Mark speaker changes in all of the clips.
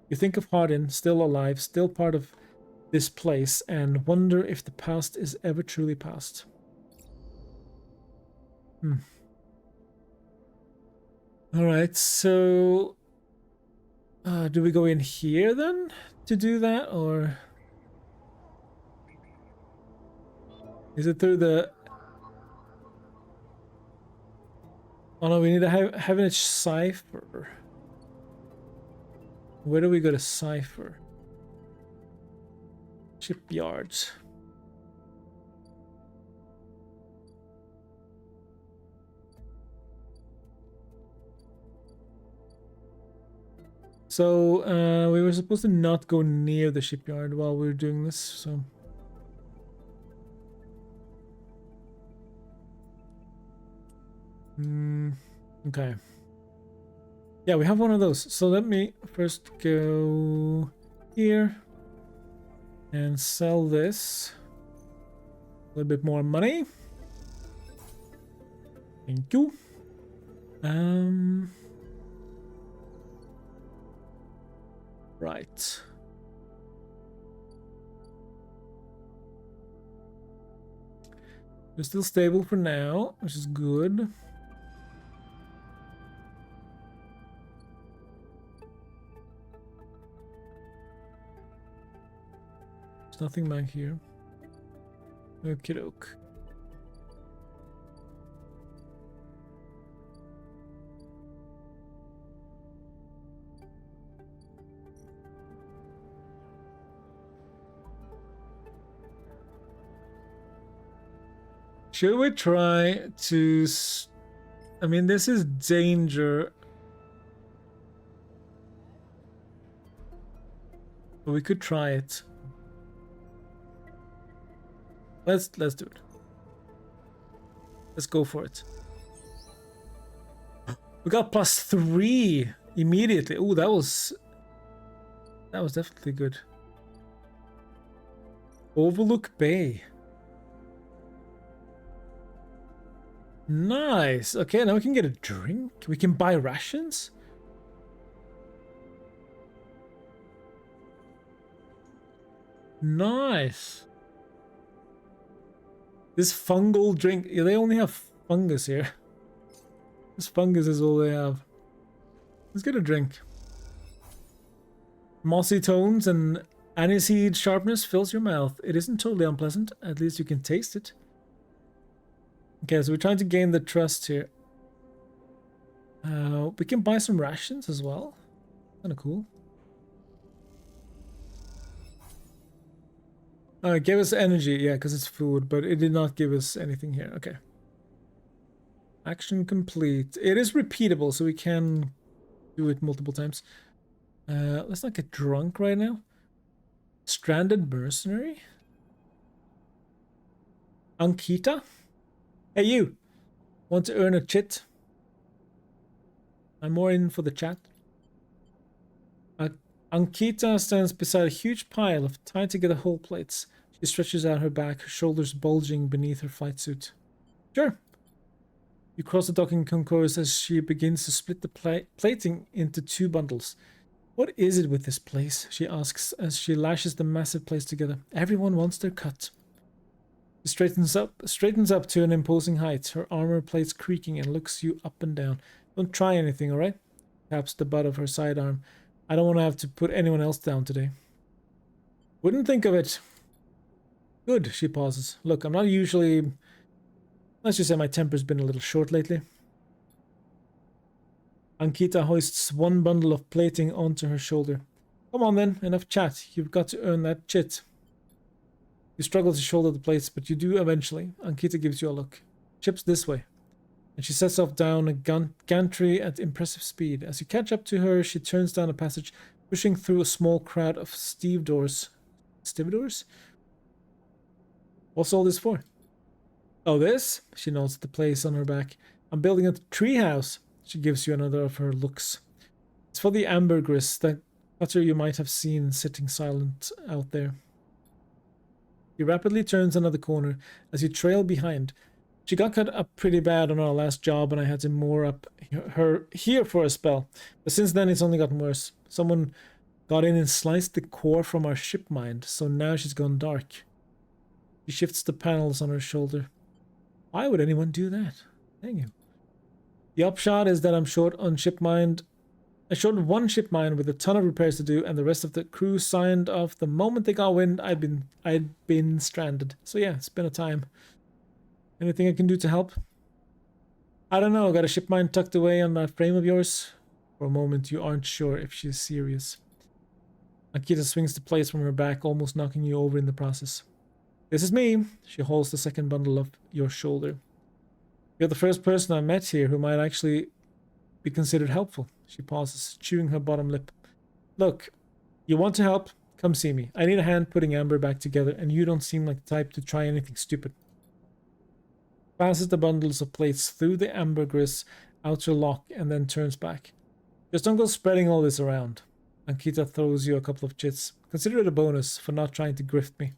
Speaker 1: You think of Hardin, still alive, still part of this place, and wonder if the past is ever truly past. Alright, so... do we go in here then to do that, or... Is it through the... Oh no, we need to have a cipher. Where do we go to cipher? Shipyards. So, we were supposed to not go near the shipyard while we were doing this, so... Okay. Yeah, we have one of those. So let me first go here and sell this. A little bit more money. Thank you. Right. We're still stable for now, which is good. There's nothing back here. Okie doke. Should we try to... I mean, this is danger. But we could try it. Let's do it. Let's go for it. We got +3 immediately. Oh, that was definitely good. Overlook Bay. Nice. Okay, now we can get a drink. We can buy rations. Nice. This fungal drink. Yeah, they only have fungus here. This fungus is all they have. Let's get a drink. Mossy tones and aniseed sharpness fills your mouth. It isn't totally unpleasant. At least you can taste it. Okay, so we're trying to gain the trust here. We can buy some rations as well. Kind of cool. It gave us energy, yeah, because it's food, but it did not give us anything here. Okay. Action complete. It is repeatable, so we can do it multiple times. Let's not get drunk right now. Stranded mercenary? Ankita? Hey, you! Want to earn a chit? I'm more in for the chat. Ankita stands beside a huge pile of tied together whole plates. She stretches out her back, her shoulders bulging beneath her flight suit. Sure. You cross the docking concourse as she begins to split the plating into 2 bundles. What is it with this place? She asks as she lashes the massive plates together. Everyone wants their cut. She straightens up to an imposing height, her armor plates creaking, and looks you up and down. Don't try anything, alright? Taps the butt of her sidearm. I don't want to have to put anyone else down today. Wouldn't think of it. Good, she pauses. Look, I'm not usually... Let's just say my temper's been a little short lately. Ankita hoists 1 bundle of plating onto her shoulder. Come on then, enough chat. You've got to earn that chit. You struggle to shoulder the plates, but you do eventually. Ankita gives you a look. Chips this way. And she sets off down a gantry at impressive speed. As you catch up to her, she turns down a passage, pushing through a small crowd of stevedores. Stevedores? What's all this for? Oh, this? She nods at the place on her back. I'm building a treehouse. She gives you another of her looks. It's for the ambergris, that cutter you might have seen sitting silent out there. He rapidly turns another corner as you trail behind. She got cut up pretty bad on our last job and I had to moor up her here for a spell. But since then it's only gotten worse. Someone Got in and sliced the core from our ship mind, so now she's gone dark. She shifts the panels on her shoulder. Why would anyone do that? Thank you. The upshot is that I'm short on ship mind. I short one ship mind with a ton of repairs to do, and the rest of the crew signed off the moment they got wind I'd been stranded. So yeah, it's been a time. Anything I can do to help? I don't know, got a ship mind tucked away on that frame of yours? For a moment you aren't sure if she's serious. Akita swings the plates from her back, almost knocking you over in the process. This is me. She holds the second bundle of your shoulder. You're the first person I met here who might actually be considered helpful. She pauses, chewing her bottom lip. Look, you want to help? Come see me. I need a hand putting Amber back together, and you don't seem like the type to try anything stupid. Passes the bundles of plates through the ambergris outer lock and then turns back. Just don't go spreading all this around. Ankita throws you a couple of chits. Consider it a bonus for not trying to grift me.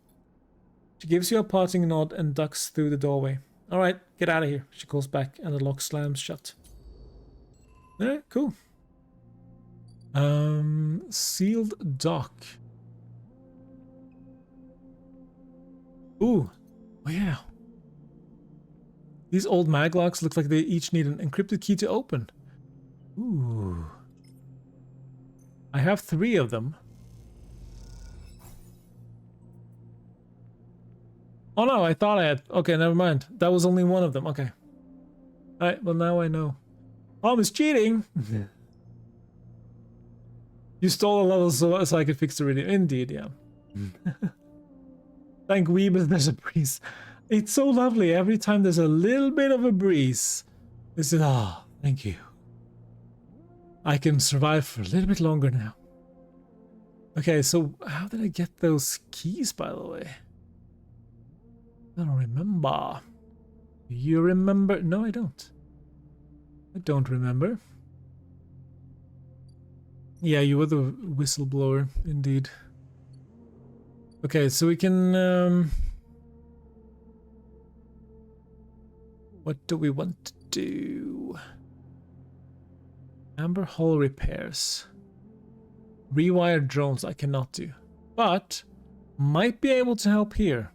Speaker 1: She gives you a parting nod and ducks through the doorway. Alright, get out of here, she calls back, and the lock slams shut. Alright, cool. Sealed dock. Ooh, oh yeah. These old maglocks look like they each need an encrypted key to open. Ooh. I have 3 of them. Oh no, I thought I had... Okay, never mind. That was only one of them. Okay. Alright, well now I know. Mom is cheating! You stole a level so I could fix the redeem. Indeed, yeah. Thank Weebus there's a breeze. It's so lovely. Every time there's a little bit of a breeze. This is... Ah, thank you. I can survive for a little bit longer now. Okay, so how did I get those keys, by the way? I don't remember. Do you remember? No, I don't. I don't remember. Yeah, you were the whistleblower, indeed. Okay, so we can... What do we want to do? Amber hull repairs. Rewire drones I cannot do. But might be able to help here.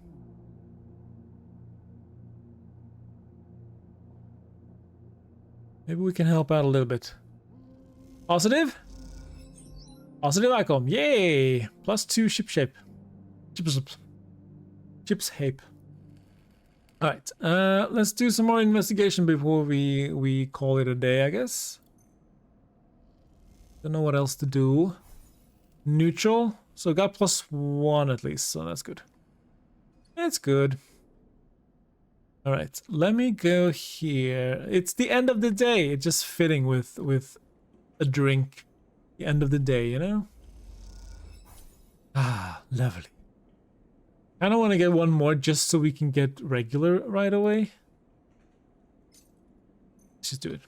Speaker 1: Maybe we can help out a little bit. Positive? Positive icon. Yay! +2 ship shape. Ship's shape. Alright, let's do some more investigation before we call it a day, I guess. Don't know what else to do. Neutral. So got +1 at least, so that's good. It's good. Alright, let me go here. It's the end of the day. It's just fitting with a drink. The end of the day, you know? Ah, lovely. I don't want to get one more just so we can get regular right away. Let's just do it.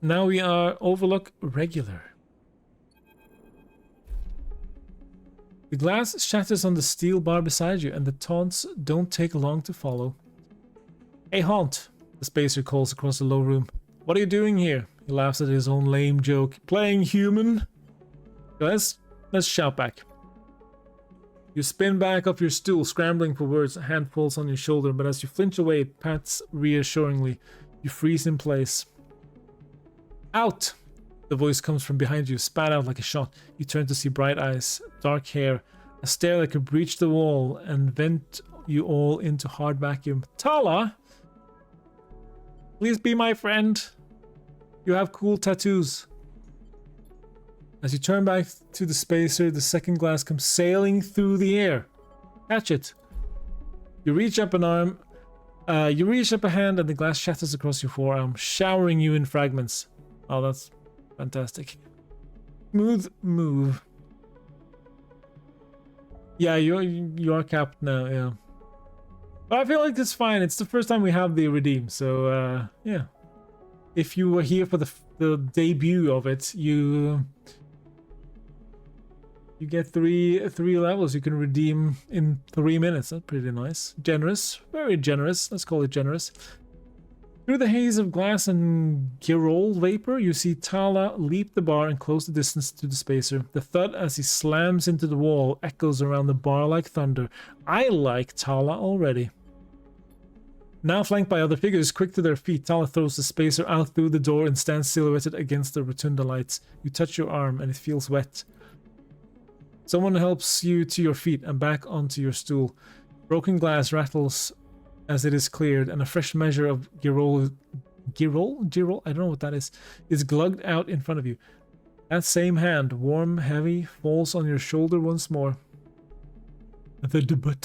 Speaker 1: Now we are overlook regular. The glass shatters on the steel bar beside you, and the taunts don't take long to follow. Hey, Haunt, the spacer calls across the low room. What are you doing here? He laughs at his own lame joke. Playing human? Let's shout back. You spin back off your stool, scrambling for words. A hand falls on your shoulder, but as you flinch away, it pats reassuringly. You freeze in place. Out! The voice comes from behind you, spat out like a shot. You turn to see bright eyes, dark hair, a stare that could breach the wall and vent you all into hard vacuum. Tala! Please be my friend. You have cool tattoos. As you turn back to the spacer, the second glass comes sailing through the air. Catch it. You reach up an arm. You reach up a hand and the glass shatters across your forearm, showering you in fragments. Oh, that's fantastic. Smooth move. Yeah, you are capped now, yeah. But I feel like it's fine. It's the first time we have the redeem, so yeah. If you were here for the debut of it, you get three levels you can redeem in 3 minutes. That's pretty nice. Generous. Very generous. Let's call it generous. Through the haze of glass and Girol vapor, you see Tala leap the bar and close the distance to the spacer. The thud as he slams into the wall echoes around the bar like thunder. I like Tala already. Now flanked by other figures, quick to their feet, Tala throws the spacer out through the door and stands silhouetted against the rotunda lights. You touch your arm and it feels wet. Someone helps you to your feet and back onto your stool. Broken glass rattles as it is cleared, and a fresh measure of Girol, I don't know what that is glugged out in front of you. That same hand, warm, heavy, falls on your shoulder once more. The debut.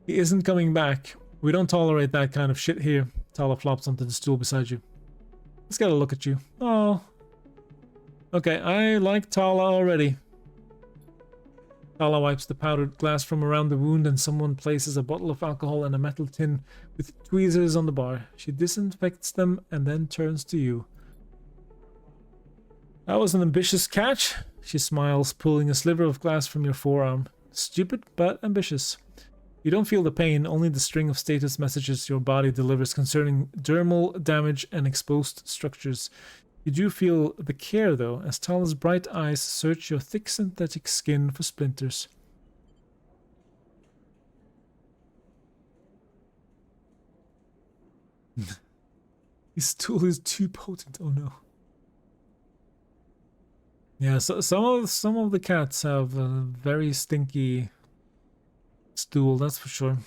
Speaker 1: He isn't coming back. We don't tolerate that kind of shit here. Tala flops onto the stool beside you. Let's get a look at you. Oh. Okay, I like Tala already. Tala wipes the powdered glass from around the wound and someone places a bottle of alcohol and a metal tin with tweezers on the bar. She disinfects them and then turns to you. That was an ambitious catch. She smiles, pulling a sliver of glass from your forearm. Stupid, but ambitious. You don't feel the pain, only the string of status messages your body delivers concerning dermal damage and exposed structures. You do feel the care, though, as Tala's bright eyes search your thick synthetic skin for splinters. His tool is too potent. Oh no. Yeah, so some of the cats have a very stinky stool, that's for sure.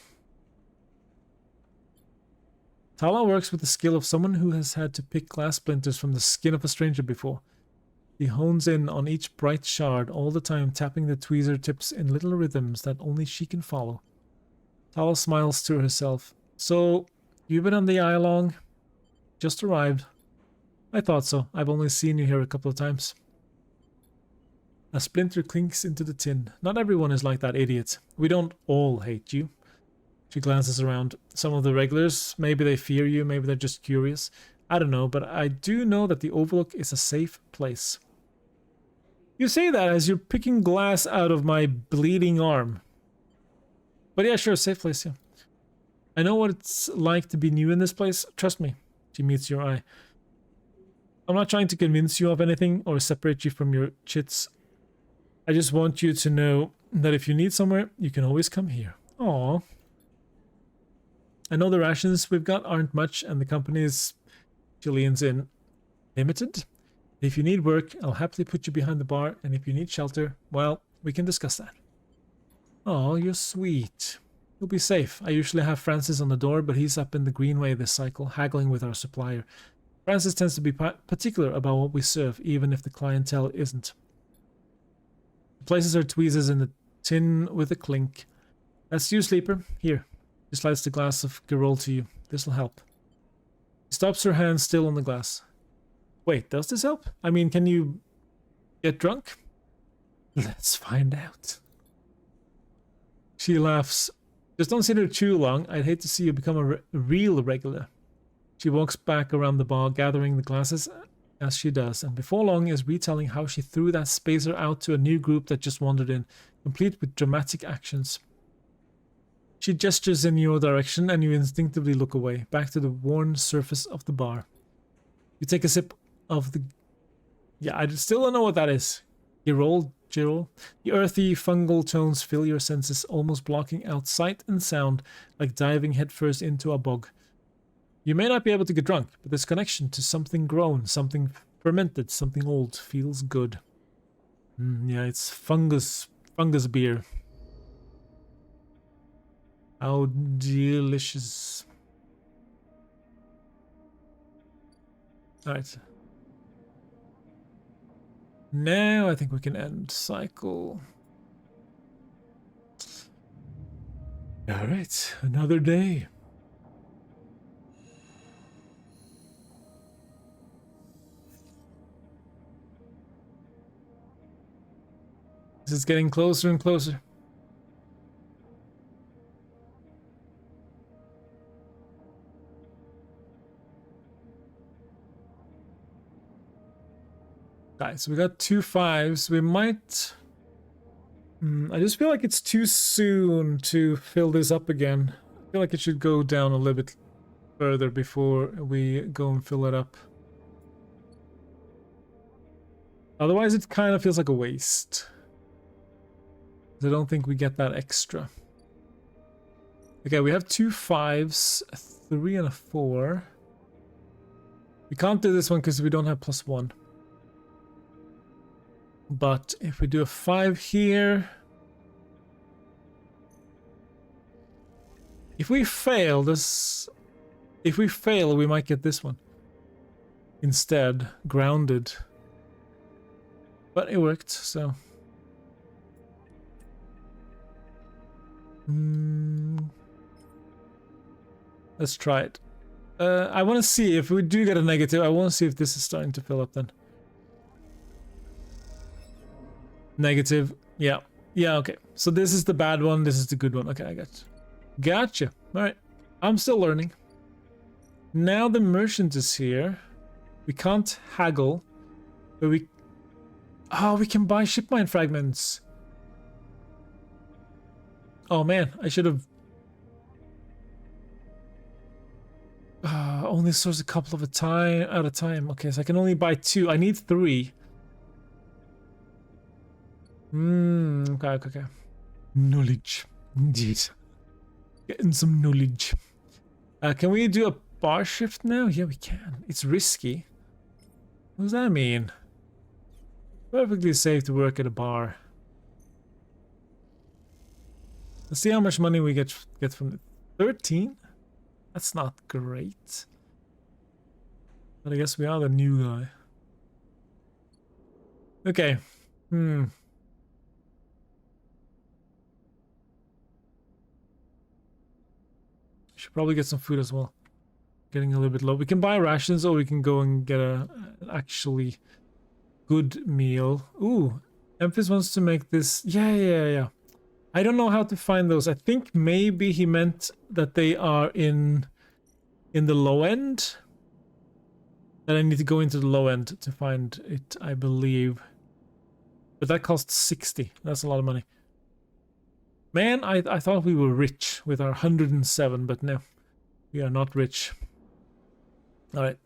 Speaker 1: Tala works with the skill of someone who has had to pick glass splinters from the skin of a stranger before. He hones in on each bright shard, all the time tapping the tweezer tips in little rhythms that only she can follow. Tala smiles to herself. So, you've been on the eye long? Just arrived. I thought so. I've only seen you here a couple of times. A splinter clinks into the tin. Not everyone is like that idiot. We don't all hate you. She glances around. Some of the regulars, maybe they fear you, maybe they're just curious. I don't know, but I do know that the Overlook is a safe place. You say that as you're picking glass out of my bleeding arm. But yeah, sure, safe place, yeah. I know what it's like to be new in this place. Trust me. She meets your eye. I'm not trying to convince you of anything or separate you from your chits. I just want you to know that if you need somewhere, you can always come here. Aww. I know the rations we've got aren't much, and the company is, she leans in, limited. If you need work, I'll happily put you behind the bar, and if you need shelter, well, we can discuss that. Oh, you're sweet. You'll be safe. I usually have Francis on the door, but he's up in the Greenway this cycle, haggling with our supplier. Francis tends to be particular about what we serve, even if the clientele isn't. He places her tweezers in the tin with a clink. That's you, Sleeper. Here. She slides the glass of Girol to you. This'll help. She stops her hand still on the glass. Wait, does this help? I mean, can you get drunk? Let's find out. She laughs. Just don't sit here too long. I'd hate to see you become a real regular. She walks back around the bar, gathering the glasses as she does, and before long is retelling how she threw that spacer out to a new group that just wandered in, complete with dramatic actions. She gestures in your direction, and you instinctively look away, back to the worn surface of the bar. You take a sip of the... Yeah, I still don't know what that is. Girol. The earthy, fungal tones fill your senses, almost blocking out sight and sound, like diving headfirst into a bog. You may not be able to get drunk, but this connection to something grown, something fermented, something old, feels good. Yeah, it's fungus beer. How delicious. Alright. Now I think we can end cycle. Alright, another day. This is getting closer and closer. Guys, we got 2 5s. We might I just feel like it's too soon to fill this up again. I feel like it should go down a little bit further before we go and fill it up. Otherwise, it kind of feels like a waste. I don't think we get that extra. Okay, we have 2 5s, a 3 and a 4. We can't do this one because we don't have +1. But if we do a 5 here... If we fail this... If we fail, we might get this one. Instead, grounded. But it worked, so... Let's try it. I want to see if we do get a negative. I want to see if this is starting to fill up then. Negative. Yeah. Yeah, okay. So this is the bad one. This is the good one. Okay, I got it. Gotcha. Alright. I'm still learning. Now the merchant is here. We can't haggle. But we... Oh, we can buy ship mine fragments. Oh man, I should have... only stores a couple of at a time. Okay, so I can only buy 2. I need 3. Okay. Knowledge. Indeed. Getting some knowledge. Can we do a bar shift now? Yeah, we can. It's risky. What does that mean? Perfectly safe to work at a bar. Let's see how much money we get from it. 13? That's not great. But I guess we are the new guy. Okay. Should probably get some food as well. Getting a little bit low. We can buy rations or we can go and get an actually good meal. Ooh, Emphis wants to make this. Yeah. I don't know how to find those. I think maybe he meant that they are in the low end. That I need to go into the low end to find it, I believe. But that costs 60. That's a lot of money. Man, I thought we were rich with our 107, but no. We are not rich. Alright.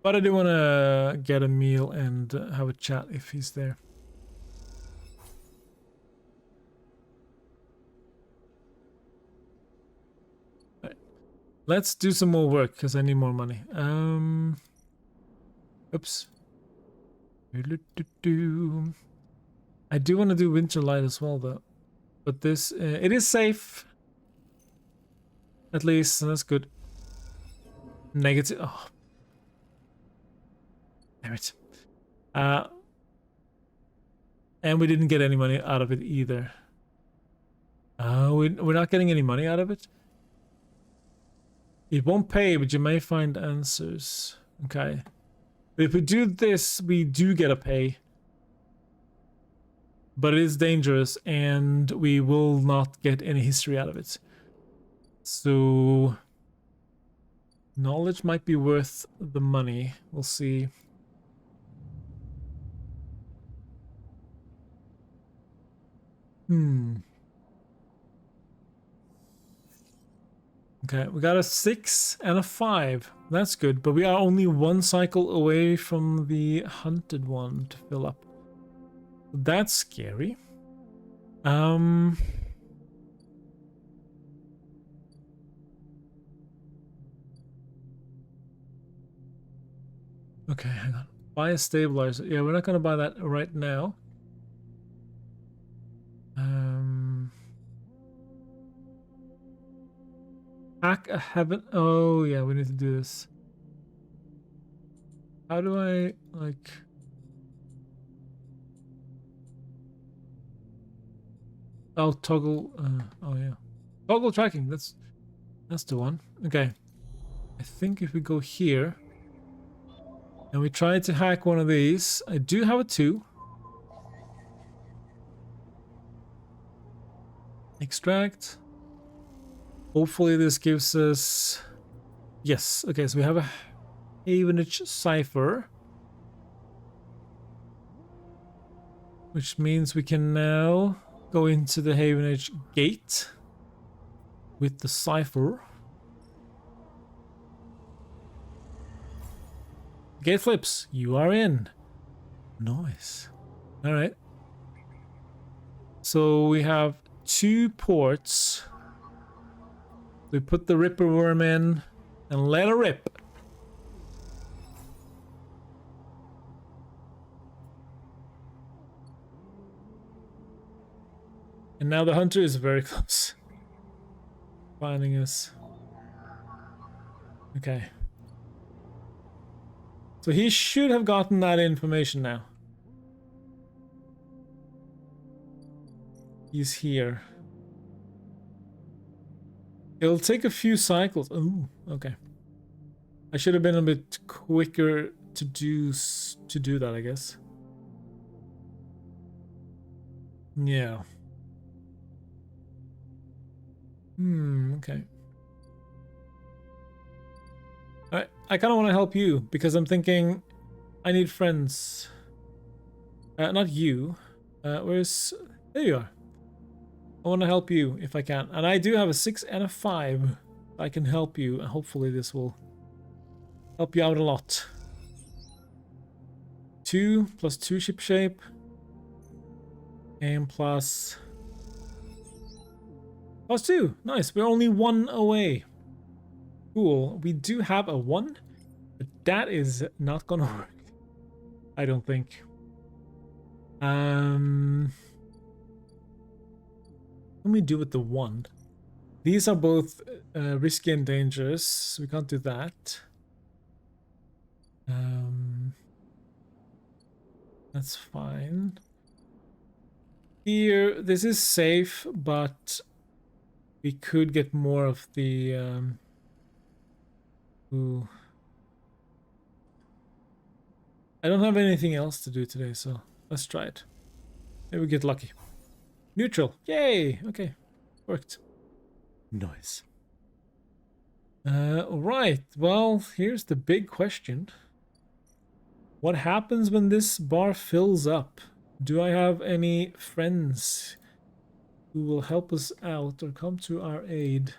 Speaker 1: But I do want to get a meal and have a chat if he's there. Alright. Let's do some more work, because I need more money. Oops. I do want to do winter light as well, though. But this, it is safe. At least, so that's good. Negative. Oh. Damn it. And we didn't get any money out of it either. We're not getting any money out of it? It won't pay, but you may find answers. Okay. But if we do this, we do get a pay. But it is dangerous, and we will not get any history out of it. So... knowledge might be worth the money. We'll see. Okay, we got a 6 and a 5. That's good, but we are only 1 cycle away from the hunted one to fill up. That's scary. Okay, hang on. Buy a stabilizer. Yeah, we're not gonna buy that right now. Hack a heaven. Oh yeah, we need to do this. How do I like? Oh, toggle. Oh yeah, toggle tracking. That's the one. Okay, I think if we go here and we try to hack one of these, I do have a 2. Extract. Hopefully this gives us... Yes, okay, so we have a Havenage cipher. Which means we can now go into the Havenage gate with the cipher. Gate flips. You are in. Nice. All right. So we have 2 ports. We put the Ripper Worm in and let her rip. And now the hunter is very close. Finding us. Okay. So he should have gotten that information now. He's here. It'll take a few cycles. Ooh, okay. I should have been a bit quicker to do that, I guess. Yeah. Okay. I kind of want to help you because I'm thinking I need friends. Not you. Where's... There you are. I want to help you if I can. And I do have a 6 and a 5. I can help you. And hopefully this will help you out a lot. 2 plus 2 ship shape. And plus 2. Nice. We're only 1 away. Cool. We do have a 1. But that is not gonna work. I don't think. What can we do with the 1? These are both risky and dangerous, so we can't do that. That's fine. Here, this is safe, but we could get more of the... Ooh. I don't have anything else to do today, so let's try it. Maybe we get lucky. Neutral. Yay! Okay. Worked. Nice. Alright. Well, here's the big question. What happens when this bar fills up? Do I have any friends who will help us out or come to our aid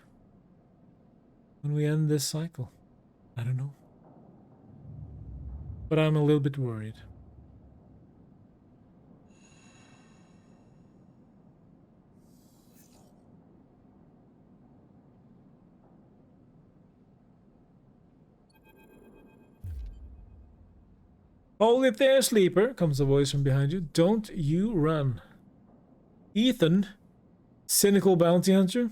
Speaker 1: when we end this cycle? I don't know. But I'm a little bit worried. Hold it there, sleeper, comes a voice from behind you. Don't you run. Ethan, cynical bounty hunter.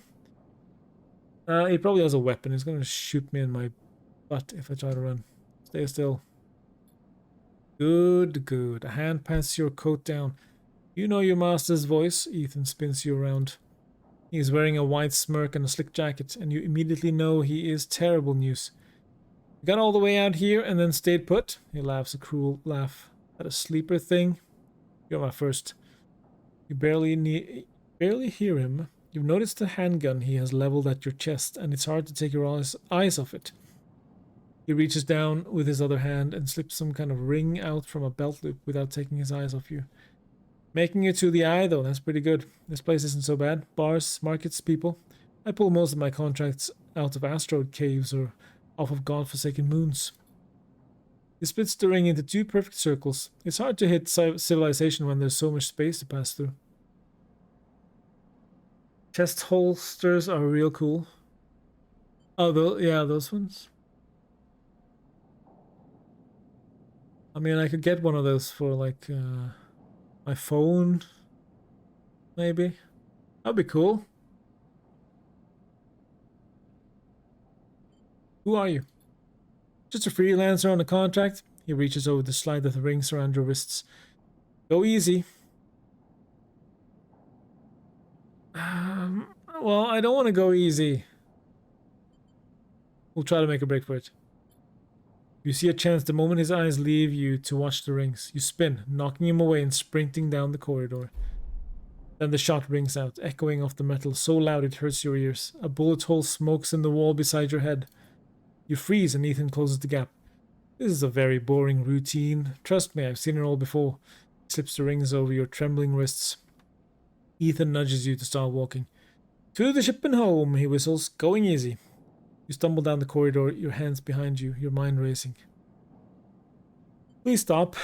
Speaker 1: He probably has a weapon. He's gonna shoot me in my butt if I try to run. Stay still. Good, good. A hand pats your coat down. You know your master's voice. Ethan spins you around. He's wearing a white smirk and a slick jacket, and you immediately know he is terrible news. You got all the way out here and then stayed put. He laughs a cruel laugh at a sleeper thing. You're my first. You barely hear him. You've noticed the handgun he has leveled at your chest, and it's hard to take your eyes off it. He reaches down with his other hand and slips some kind of ring out from a belt loop without taking his eyes off you. Making it to the eye, though, that's pretty good. This place isn't so bad. Bars, markets, people. I pull most of my contracts out of asteroid caves or off of godforsaken moons. He splits the ring into 2 perfect circles. It's hard to hit civilization when there's so much space to pass through. Chest holsters are real cool. Oh, yeah, those ones. I mean, I could get one of those for, like, my phone, maybe. That'd be cool. Who are you? Just a freelancer on a contract. He reaches over to slide the rings around your wrists. Go easy. Well, I don't want to go easy. We'll try to make a break for it. You see a chance the moment his eyes leave you to watch the rings. You spin, knocking him away and sprinting down the corridor. Then the shot rings out, echoing off the metal so loud it hurts your ears. A bullet hole smokes in the wall beside your head. You freeze and Ethan closes the gap. This is a very boring routine. Trust me, I've seen it all before. He slips the rings over your trembling wrists. Ethan nudges you to start walking. To the ship and home, he whistles, going easy. You stumble down the corridor, your hands behind you, your mind racing. Please stop.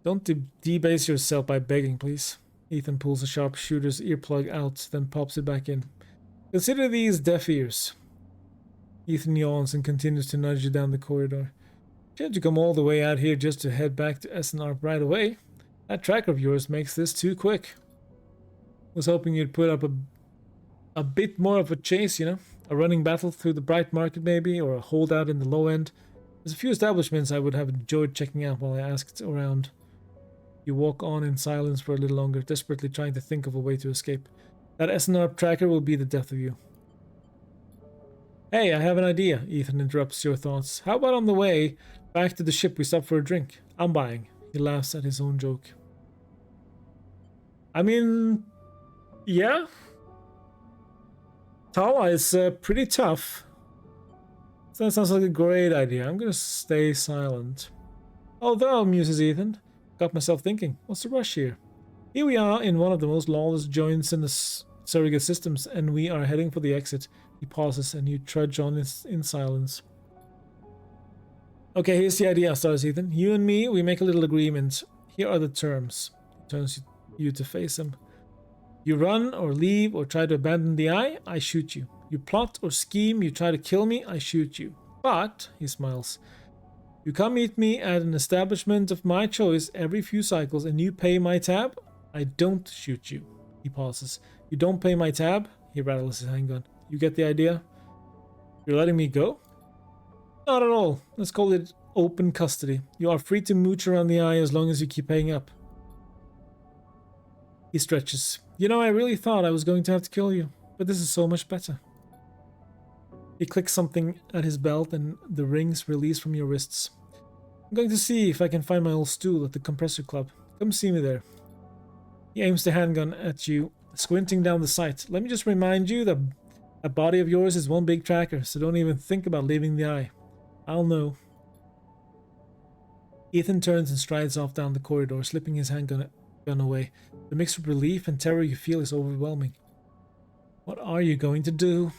Speaker 1: Don't debase yourself by begging, please. Ethan pulls a sharpshooter's earplug out, then pops it back in. Consider these deaf ears. Ethan yawns and continues to nudge you down the corridor. You had to come all the way out here just to head back to SNR right away. That tracker of yours makes this too quick. Was hoping you'd put up a bit more of a chase, you know? A running battle through the bright market maybe, or a holdout in the low end. There's a few establishments I would have enjoyed checking out while I asked around. You walk on in silence for a little longer, desperately trying to think of a way to escape. That SNR tracker will be the death of you. Hey, I have an idea, Ethan interrupts your thoughts. How about on the way back to the ship we stop for a drink? I'm buying. He laughs at his own joke. I mean, yeah. Tala is pretty tough. So that sounds like a great idea. I'm gonna stay silent. Although, muses Ethan, got myself thinking, what's the rush here? Here we are in one of the most lawless joints in the surrogate systems, and we are heading for the exit. He pauses, and you trudge on in silence. Okay, here's the idea, stars Ethan. You and me, we make a little agreement. Here are the terms. He turns you to face him. You run or leave or try to abandon the eye, I shoot you. You plot or scheme, you try to kill me, I shoot you. But, he smiles, you come meet me at an establishment of my choice every few cycles and you pay my tab, I don't shoot you. He pauses. You don't pay my tab? He rattles his handgun. You get the idea? You're letting me go? Not at all. Let's call it open custody. You are free to mooch around the eye as long as you keep paying up. He stretches. You know, I really thought I was going to have to kill you, but this is so much better. He clicks something at his belt and the rings release from your wrists. I'm going to see if I can find my old stool at the compressor club. Come see me there. He aims the handgun at you, squinting down the sight. Let me just remind you that a body of yours is one big tracker, so don't even think about leaving the eye. I'll know. Ethan turns and strides off down the corridor, slipping his handgun away. The mix of relief and terror you feel is overwhelming. What are you going to do?